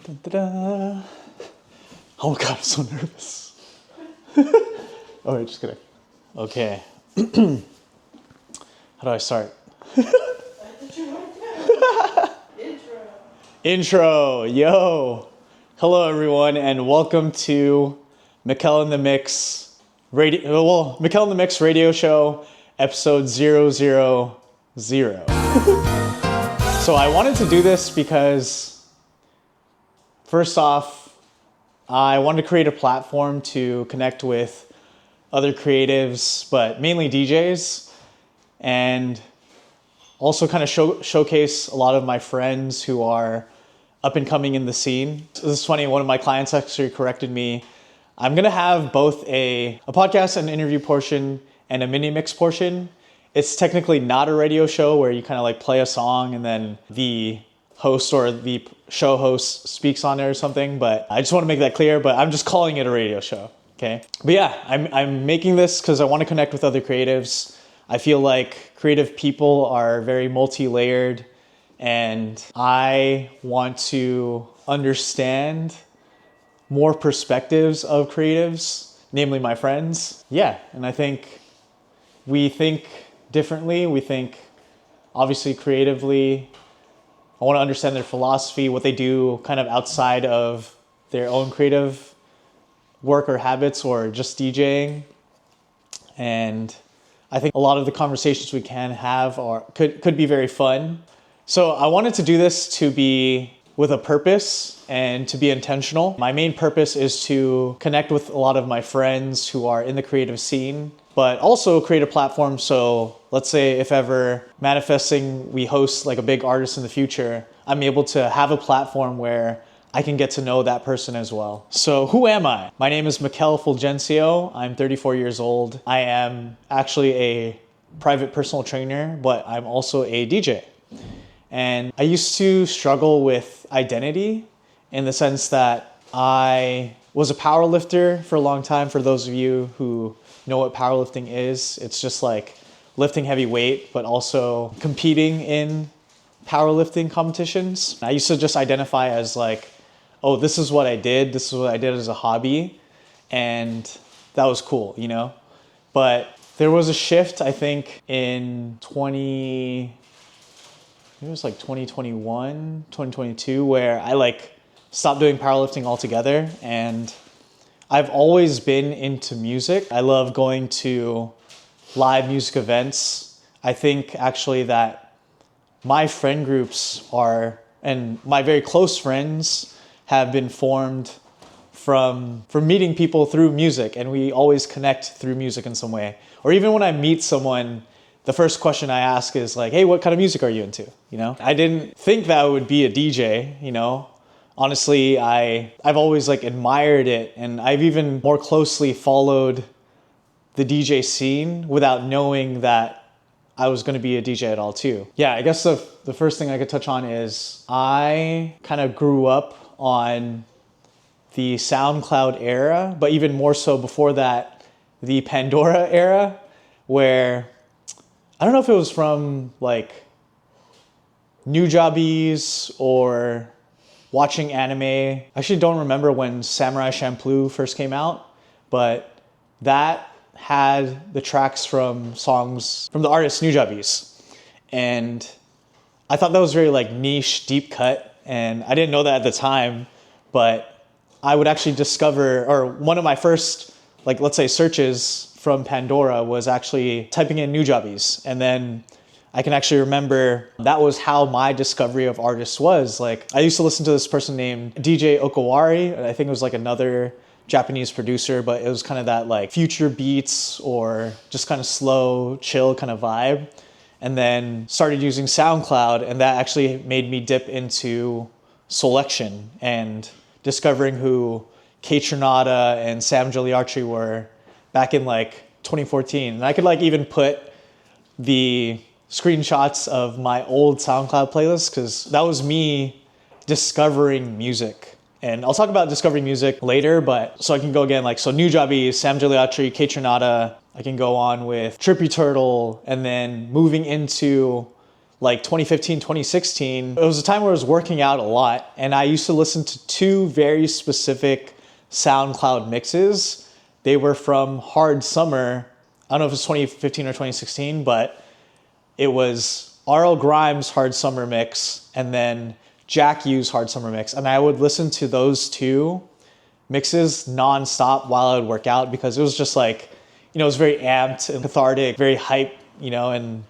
Da-da-da. Oh my god, I'm so nervous. Oh wait, just kidding. Okay. How do I start? Intro, yo. Hello everyone and welcome to Mikel in the Mix Mikel in the Mix radio show, episode 000. So I wanted to do this because first off, I wanted to create a platform to connect with other creatives, but mainly DJs, and also kind of showcase a lot of my friends who are up and coming in the scene. So this is funny, one of my clients actually corrected me. I'm gonna have both a podcast and interview portion and a mini mix portion. It's technically not a radio show where you kind of like play a song and then the host or the show host speaks on it or something, but I just want to make that clear, but I'm just calling it a radio show, okay? But yeah, I'm making this because I want to connect with other creatives. I feel like creative people are very multi-layered and I want to understand more perspectives of creatives, namely my friends. Yeah, and I think we think differently. We think obviously creatively. I want to understand their philosophy, what they do kind of outside of their own creative work or habits or just DJing. And I think a lot of the conversations we can have could be very fun. So I wanted to do this to be with a purpose and to be intentional. My main purpose is to connect with a lot of my friends who are in the creative scene, but also create a platform. So let's say if ever manifesting, we host like a big artist in the future, I'm able to have a platform where I can get to know that person as well. So who am I? My name is Mikel Fulgencio. I'm 34 years old. I am actually a private personal trainer, but I'm also a DJ. And I used to struggle with identity in the sense that I was a power lifter for a long time. For those of you who know what powerlifting is, it's just like lifting heavy weight, but also competing in powerlifting competitions. I used to just identify as like, oh, this is what I did. This is what I did as a hobby. And that was cool, you know? But there was a shift, I think, in 2021, 2022, where I like stopped doing powerlifting altogether. And I've always been into music. I love going to live music events. I think actually that my friend groups and my very close friends have been formed from meeting people through music, and we always connect through music in some way. Or even when I meet someone, the first question I ask is like, hey, what kind of music are you into? You know, I didn't think that I would be a DJ, you know. Honestly, I've always like admired it, and I've even more closely followed the DJ scene without knowing that I was going to be a DJ at all too. Yeah, I guess the first thing I could touch on is I kind of grew up on the SoundCloud era, but even more so before that, the Pandora era, where I don't know if it was from like Nujabes or watching anime. I actually don't remember when Samurai Champloo first came out, but that had the tracks from songs from the artist Nujabes. And I thought that was very like niche, deep cut. And I didn't know that at the time, but I would actually discover, or one of my first, like let's say searches from Pandora was actually typing in Nujabes. And then I can actually remember that was how my discovery of artists was. Like I used to listen to this person named DJ Okawari. I think it was like another Japanese producer, but it was kind of that like future beats or just kind of slow, chill kind of vibe. And then started using SoundCloud, and that actually made me dip into selection and discovering who Kaytranada and Sam Gigliardi were back in like 2014. And I could like even put the screenshots of my old SoundCloud playlist because that was me discovering music. And I'll talk about discovering music later, but so I can go again, like, so Nujabes, Sam Gigliardi, Kaytranada, I can go on with Trippy Turtle, and then moving into like 2015, 2016, it was a time where I was working out a lot, and I used to listen to two very specific SoundCloud mixes. They were from Hard Summer. I don't know if it's 2015 or 2016, but it was R.L. Grimes' Hard Summer mix and then Jack U's Hard Summer mix. And I would listen to those two mixes nonstop while I would work out, because it was just like, it was very amped and cathartic, very hype, and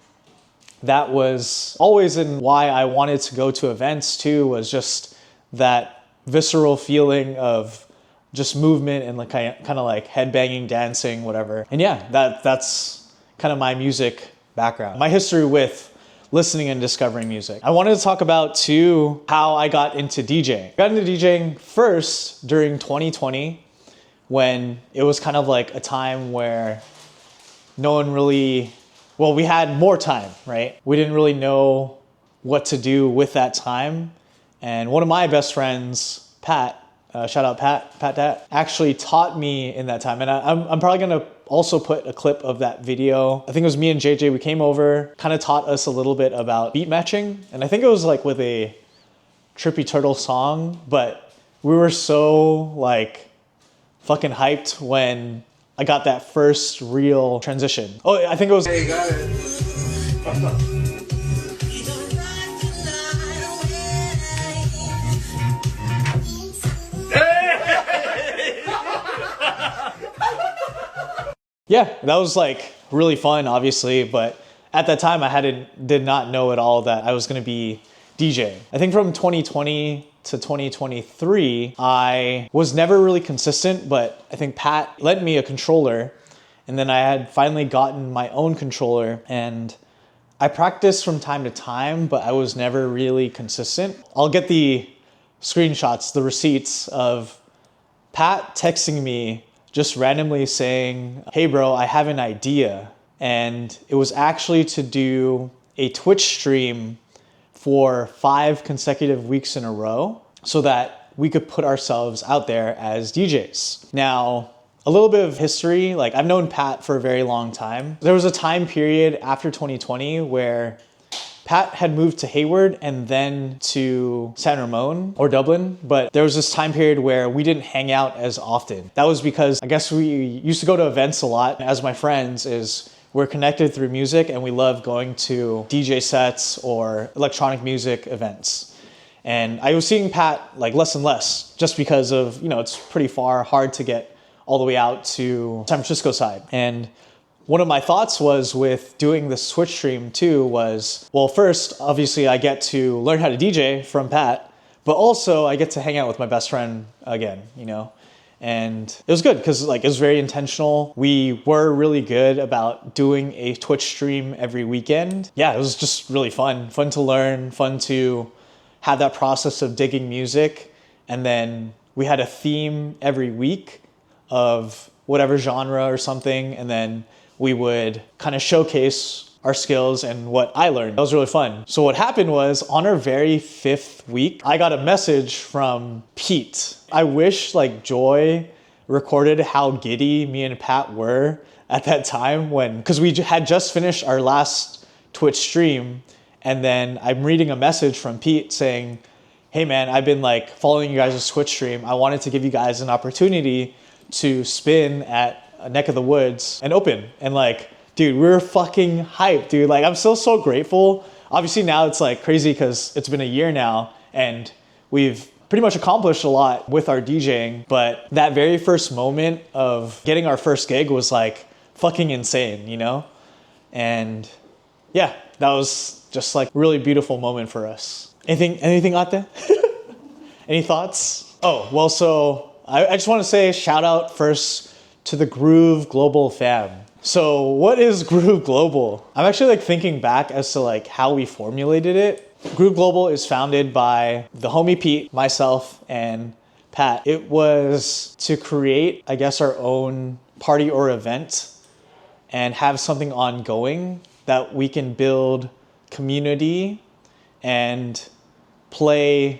that was always in why I wanted to go to events too, was just that visceral feeling of just movement and like kind of like headbanging, dancing, whatever. And yeah, that's kind of my music background, my history with listening and discovering music. I wanted to talk about too how I got into DJing. I got into DJing first during 2020, when it was kind of like a time where no one really, well, we had more time, right? We didn't really know what to do with that time. And one of my best friends, Pat, shout out Pat, actually taught me in that time. And I'm probably gonna also put a clip of that video. I think it was me and JJ, we came over, kind of taught us a little bit about beat matching. And I think it was like with a Trippy Turtle song, but we were so like fucking hyped when I got that first real transition. Oh, I think it was... Hey, got it. Yeah, that was like really fun, obviously, but at that time I did not know at all that I was gonna be DJing. I think from 2020 to 2023, I was never really consistent, but I think Pat lent me a controller, and then I had finally gotten my own controller, and I practiced from time to time, but I was never really consistent. I'll get the screenshots, the receipts of Pat texting me just randomly saying, hey bro, I have an idea. And it was actually to do a Twitch stream for 5 consecutive weeks in a row so that we could put ourselves out there as DJs. Now, a little bit of history, like I've known Pat for a very long time. There was a time period after 2020 where Pat had moved to Hayward and then to San Ramon or Dublin, but there was this time period where we didn't hang out as often. That was because I guess we used to go to events a lot. As my friends, we're connected through music and we love going to DJ sets or electronic music events. And I was seeing Pat like less and less just because of, it's pretty far, hard to get all the way out to San Francisco side. And one of my thoughts was with doing the Twitch stream too was, well, first, obviously I get to learn how to DJ from Pat, but also I get to hang out with my best friend again, And it was good because like it was very intentional. We were really good about doing a Twitch stream every weekend. Yeah, it was just really fun to learn, fun to have that process of digging music. And then we had a theme every week of whatever genre or something. And then we would kind of showcase our skills and what I learned. That was really fun. So what happened was on our very 5th week, I got a message from Pete. I wish like Joy recorded how giddy me and Pat were at that time because we had just finished our last Twitch stream. And then I'm reading a message from Pete saying, hey man, I've been like following you guys' Twitch stream. I wanted to give you guys an opportunity to spin at a neck of the woods and open. And like, dude, we're fucking hyped, dude. Like, I'm still so grateful. Obviously now it's like crazy because it's been a year now and we've pretty much accomplished a lot with our DJing. But that very first moment of getting our first gig was like fucking insane, And yeah, that was just like a really beautiful moment for us. Anything out there? Any thoughts? Oh, well, so I just want to say shout out first to the Groove Global fam. So what is Groove Global? I'm actually like thinking back as to like how we formulated it. Groove Global is founded by the homie Pete, myself, and Pat. It was to create, I guess, our own party or event and have something ongoing that we can build community and play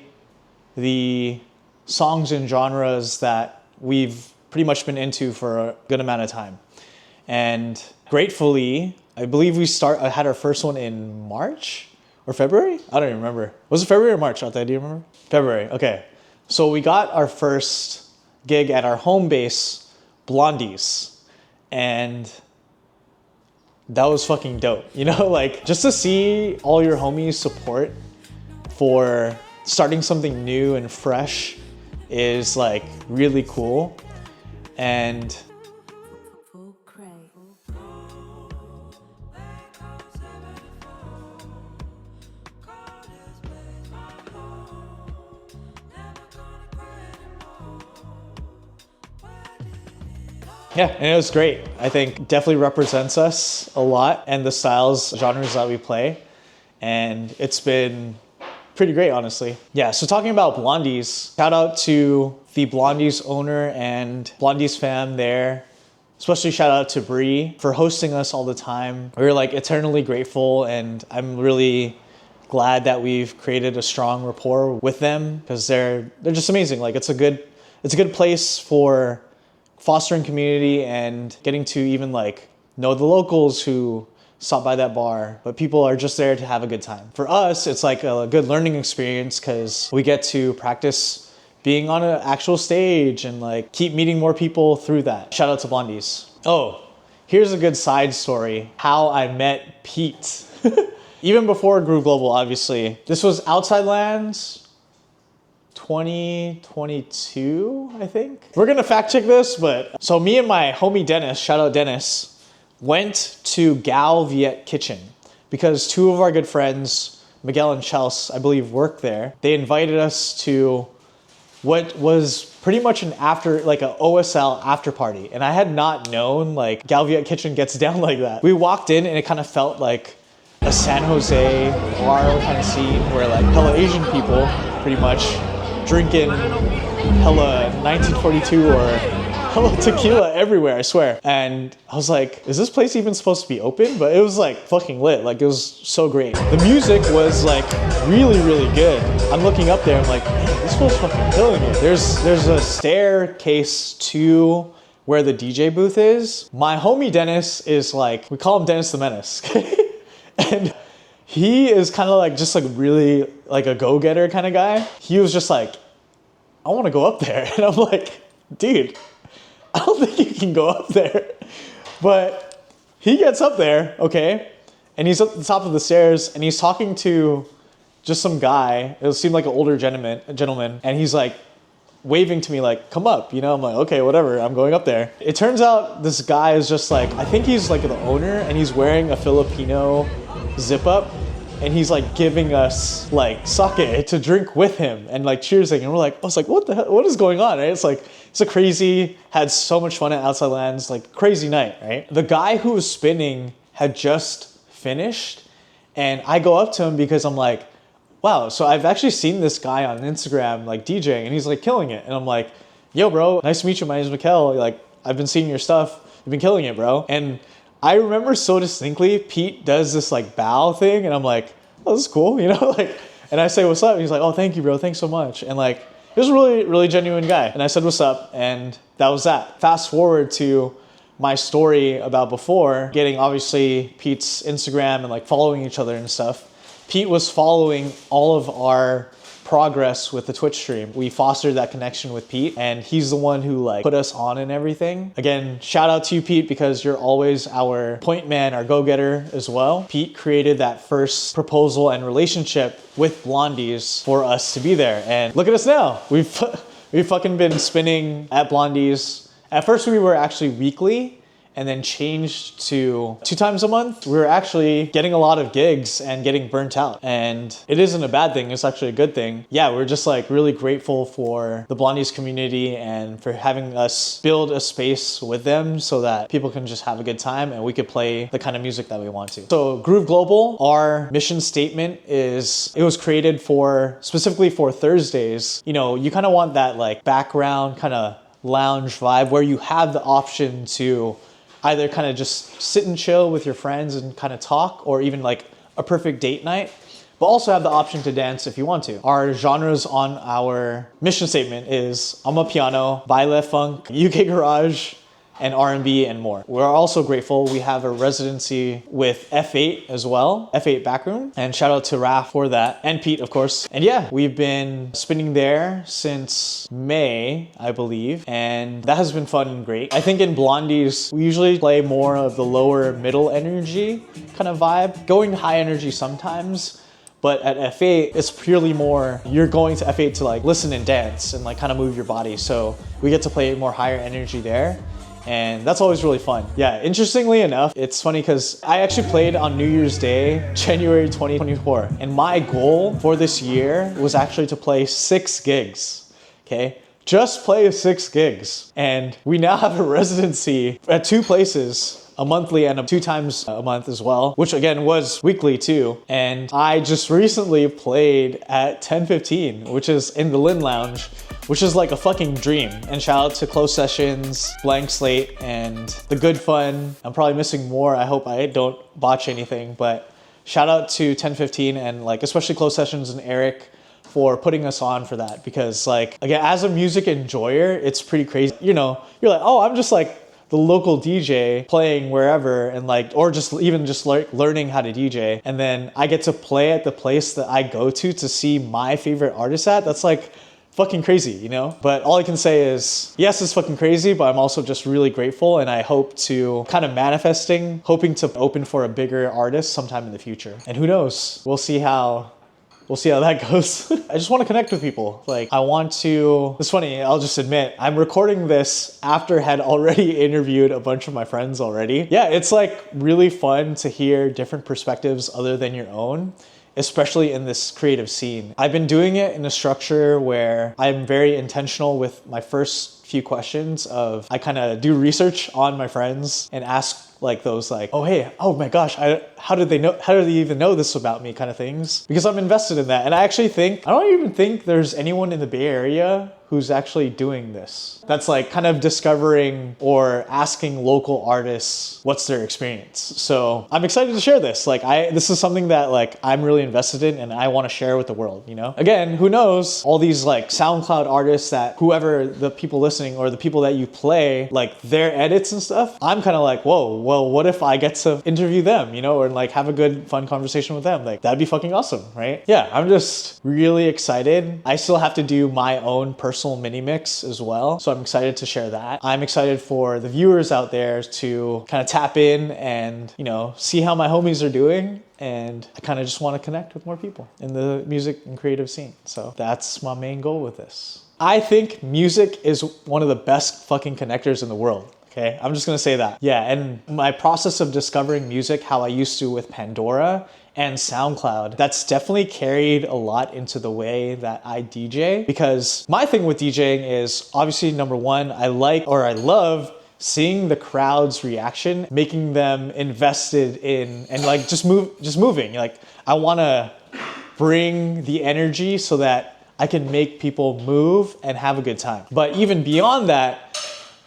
the songs and genres that we've pretty much been into for a good amount of time. And gratefully, I believe we had our first one in March or February? I don't even remember. Was it February or March out there? Do you remember? February, okay. So we got our first gig at our home base, Blondie's. And that was fucking dope. You know, like just to see all your homies support for starting something new and fresh is like really cool. And yeah, and it was great. I think definitely represents us a lot and the styles, genres that we play. And it's been pretty great, honestly. Yeah, so talking about Blondie's, shout out to the Blondie's owner and Blondie's fam there. Especially shout out to Bree for hosting us all the time. We're like eternally grateful, and I'm really glad that we've created a strong rapport with them because they're just amazing. Like it's a good place for fostering community and getting to even like know the locals who stop by that bar, but people are just there to have a good time. For us, it's like a good learning experience because we get to practice being on an actual stage and like keep meeting more people through that. Shout out to Blondie's. Oh, here's a good side story. How I met Pete. Even before Groove Global, obviously. This was Outside Lands 2022, I think. We're gonna fact check this, but so me and my homie Dennis, shout out Dennis, went to Gal Viet Kitchen because two of our good friends, Miguel and Chelsea, I believe work there. They invited us to what was pretty much an after, like a OSL after party. And I had not known like Gal Viet Kitchen gets down like that. We walked in and it kind of felt like a San Jose bar kind of scene where like hella Asian people pretty much drinking hella 1942 or hella tequila everywhere, I swear. And I was like, is this place even supposed to be open? But it was like fucking lit. Like it was so great. The music was like really, really good. I'm looking up there, I'm like, man, this feels fucking killing it. There's a staircase to where the DJ booth is. My homie Dennis is like, we call him Dennis the Menace. And he is kind of like just like really like a go-getter kind of guy. He was just like, I want to go up there. And I'm like, dude, I don't think you can go up there. But he gets up there, okay? And he's at the top of the stairs and he's talking to just some guy. It seemed like an older gentleman. And he's like waving to me like, come up, you know? I'm like, okay, whatever, I'm going up there. It turns out this guy is just like, I think he's like the owner and he's wearing a Filipino zip up. And he's like giving us like sake to drink with him and like cheersing. And we're like, I was like, what the hell? What is going on? Right? It's like, it's a crazy, had so much fun at Outside Lands, like crazy night, right? The guy who was spinning had just finished. And I go up to him because I'm like, wow, so I've actually seen this guy on Instagram like DJing and he's like killing it. And I'm like, yo bro, nice to meet you. My name's Mikel. Like I've been seeing your stuff. You've been killing it, bro. And I remember so distinctly, Pete does this like bow thing and I'm like, oh, this is cool, you know? Like, and I say, what's up? And he's like, oh, thank you, bro. Thanks so much. And like, he was a really, really genuine guy. And I said, what's up? And that was that. Fast forward to my story about before, getting obviously Pete's Instagram and like following each other and stuff. Pete was following all of our progress with the Twitch stream. We fostered that connection with Pete and he's the one who like put us on and everything. Again, shout out to you, Pete, because you're always our point man, our go-getter as well. Pete created that first proposal and relationship with Blondie's for us to be there. And look at us now. We've fucking been spinning at Blondie's. At first we were actually weekly and then changed to 2 times a month. We were actually getting a lot of gigs and getting burnt out. And it isn't a bad thing, it's actually a good thing. Yeah, we're just like really grateful for the Blondie's community and for having us build a space with them so that people can just have a good time and we could play the kind of music that we want to. So Groove Global, our mission statement is, it was created specifically for Thursdays. You know, you kind of want that like background kind of lounge vibe where you have the option to either kind of just sit and chill with your friends and kind of talk, or even like a perfect date night, but also have the option to dance if you want to. Our genres on our mission statement is Amapiano, Baile Funk, UK Garage, and R&B and more. We're also grateful we have a residency with F8 as well, F8 Backroom, and shout out to Raph for that, and Pete, of course. And yeah, we've been spinning there since May, I believe, and that has been fun and great. I think in Blondie's, we usually play more of the lower middle energy kind of vibe, going high energy sometimes. But at F8, it's purely more, you're going to F8 to like listen and dance and like kind of move your body. So we get to play more higher energy there. And that's always really fun. Yeah, interestingly enough, it's funny because I actually played on New Year's Day, January 2024. And my goal for this year was actually to play 6 gigs, okay? Just play 6 gigs. And we now have a residency at 2 places, a monthly and 2 times a month as well, which again was weekly too. And I just recently played at 10:15, which is in the Lynn Lounge, which is like a fucking dream. And shout out to Close Sessions, Blank Slate, and The Good Fun. I'm probably missing more. I hope I don't botch anything, but shout out to 10:15 and like especially Close Sessions and Eric for putting us on for that. Because like, again, as a music enjoyer, it's pretty crazy. You know, you're like, oh, I'm just like the local DJ playing wherever and like, or just even just learning how to DJ. And then I get to play at the place that I go to see my favorite artist at. That's like fucking crazy, you know? But all I can say is, yes, it's fucking crazy, but I'm also just really grateful. And I hope to kind of manifesting, hoping to open for a bigger artist sometime in the future. And who knows? We'll see how that goes. I just want to connect with people. Like it's funny, I'll just admit, I'm recording this after I had already interviewed a bunch of my friends already. Yeah, it's like really fun to hear different perspectives other than your own, especially in this creative scene. I've been doing it in a structure where I'm very intentional with my first few questions of, I kind of do research on my friends and ask like those like, oh hey, oh my gosh, how did they even know this about me kind of things, because I'm invested in that. And I don't even think there's anyone in the Bay Area who's actually doing this. That's like kind of discovering or asking local artists what's their experience. So I'm excited to share this. Like this is something that like I'm really invested in and I want to share with the world, you know? Again, who knows, all these like SoundCloud artists that whoever the people listening or the people that you play, like their edits and stuff, I'm kind of like, whoa, well, what if I get to interview them, you know, or like have a good fun conversation with them? Like that'd be fucking awesome, right? Yeah, I'm just really excited. I still have to do my own personal mini mix as well. So I'm excited to share that. I'm excited for the viewers out there to kind of tap in and, you know, see how my homies are doing. And I kind of just want to connect with more people in the music and creative scene. So that's my main goal with this. I think music is one of the best fucking connectors in the world. Okay, I'm just gonna say that. Yeah, and my process of discovering music, how I used to with Pandora and SoundCloud, that's definitely carried a lot into the way that I DJ. Because my thing with DJing is obviously number one, I love seeing the crowd's reaction, making them invested in and like just moving. Like I wanna bring the energy so that I can make people move and have a good time. But even beyond that,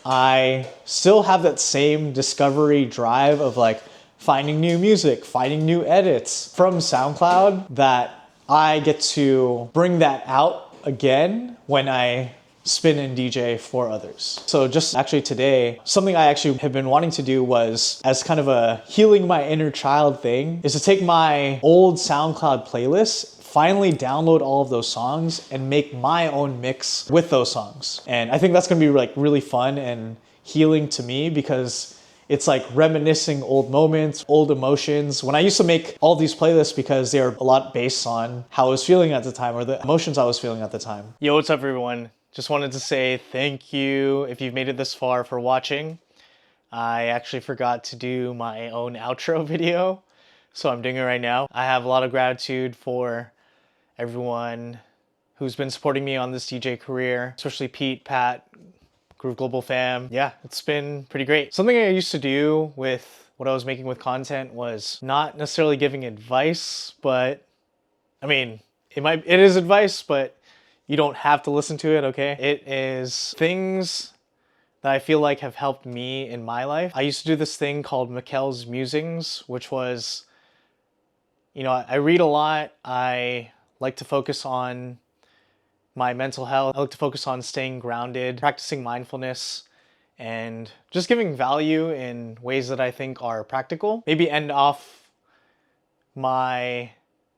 I still have that same discovery drive of like finding new music, finding new edits from SoundCloud, that I get to bring that out again when I spin and DJ for others. So just actually today, something I actually have been wanting to do was, as kind of a healing my inner child thing, is to take my old SoundCloud playlist, finally download all of those songs and make my own mix with those songs. And I think that's gonna be like really fun and healing to me, because it's like reminiscing old moments, old emotions. When I used to make all these playlists, because they're a lot based on how I was feeling at the time or the emotions I was feeling at the time. Yo, what's up everyone? Just wanted to say thank you if you've made it this far for watching. I actually forgot to do my own outro video, so I'm doing it right now. I have a lot of gratitude for everyone who's been supporting me on this DJ career, especially Pete, Pat, Groove Global fam. Yeah, it's been pretty great. Something I used to do with what I was making with content was not necessarily giving advice, but I mean, it is advice, but you don't have to listen to it, okay? It is things that I feel like have helped me in my life. I used to do this thing called Mikel's Musings, which was, you know, I read a lot. I like to focus on my mental health. I like to focus on staying grounded, practicing mindfulness, and just giving value in ways that I think are practical. Maybe end off my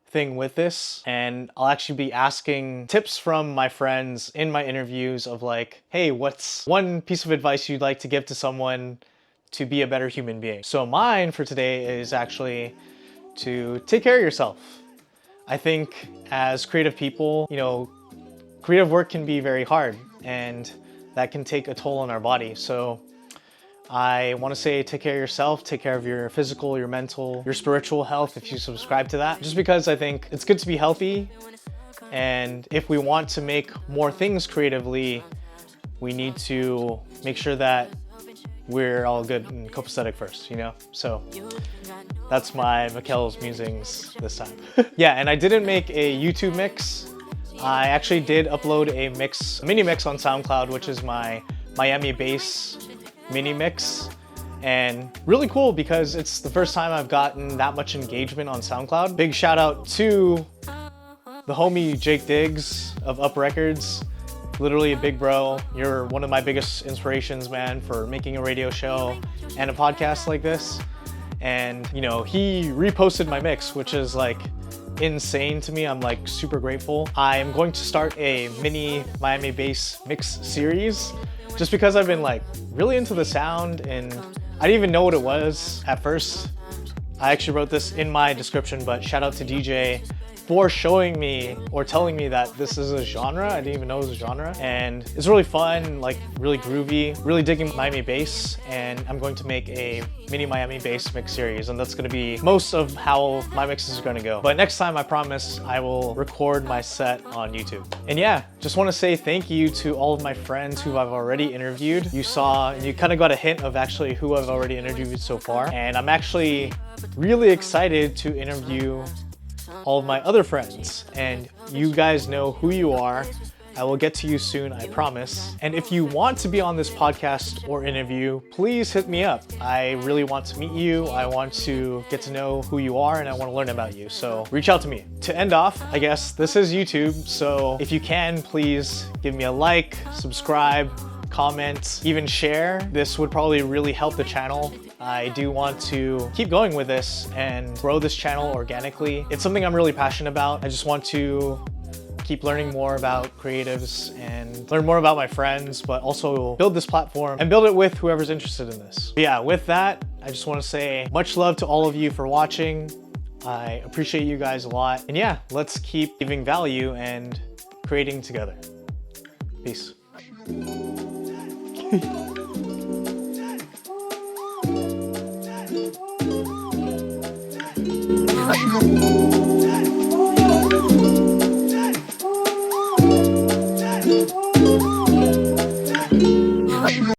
thing with this, and I'll actually be asking tips from my friends in my interviews of like, hey, what's one piece of advice you'd like to give to someone to be a better human being? So mine for today is actually to take care of yourself. I think as creative people, you know, creative work can be very hard and that can take a toll on our body. So I want to say take care of yourself, take care of your physical, your mental, your spiritual health if you subscribe to that. Just because I think it's good to be healthy, and if we want to make more things creatively, we need to make sure that we're all good and copacetic first, you know? So that's my Mikel's musings this time. Yeah, and I didn't make a YouTube mix. I actually did upload a mini mix on SoundCloud, which is my Miami bass mini mix, and really cool because it's the first time I've gotten that much engagement on SoundCloud. Big shout out to the homie Jake Diggs of Up Records. Literally a big bro. You're one of my biggest inspirations, man, for making a radio show and a podcast like this. And you know, he reposted my mix, which is like insane to me. I'm like super grateful. I am going to start a mini Miami bass mix series just because I've been like really into the sound, and I didn't even know what it was at first. I actually wrote this in my description, but shout out to DJ for showing me or telling me that this is a genre. I didn't even know it was a genre, and it's really fun, like really groovy, really digging Miami bass, and I'm going to make a mini Miami bass mix series, and that's going to be most of how my mixes are going to go. But next time, I promise I will record my set on YouTube. And yeah, just want to say thank you to all of my friends who I've already interviewed. You saw, and you kind of got a hint of actually who I've already interviewed so far, and I'm actually really excited to interview all of my other friends, and you guys know who you are. I will get to you soon, I promise. And if you want to be on this podcast or interview, please hit me up. I really want to meet you. I want to get to know who you are, and I want to learn about you. So reach out to me. To end off, I guess this is YouTube, so if you can, please give me a like, subscribe, comment, even share. This would probably really help the channel. I do want to keep going with this and grow this channel organically. It's something I'm really passionate about. I just want to keep learning more about creatives and learn more about my friends, but also build this platform and build it with whoever's interested in this. But yeah, with that, I just want to say much love to all of you for watching. I appreciate you guys a lot. And yeah, let's keep giving value and creating together. Peace.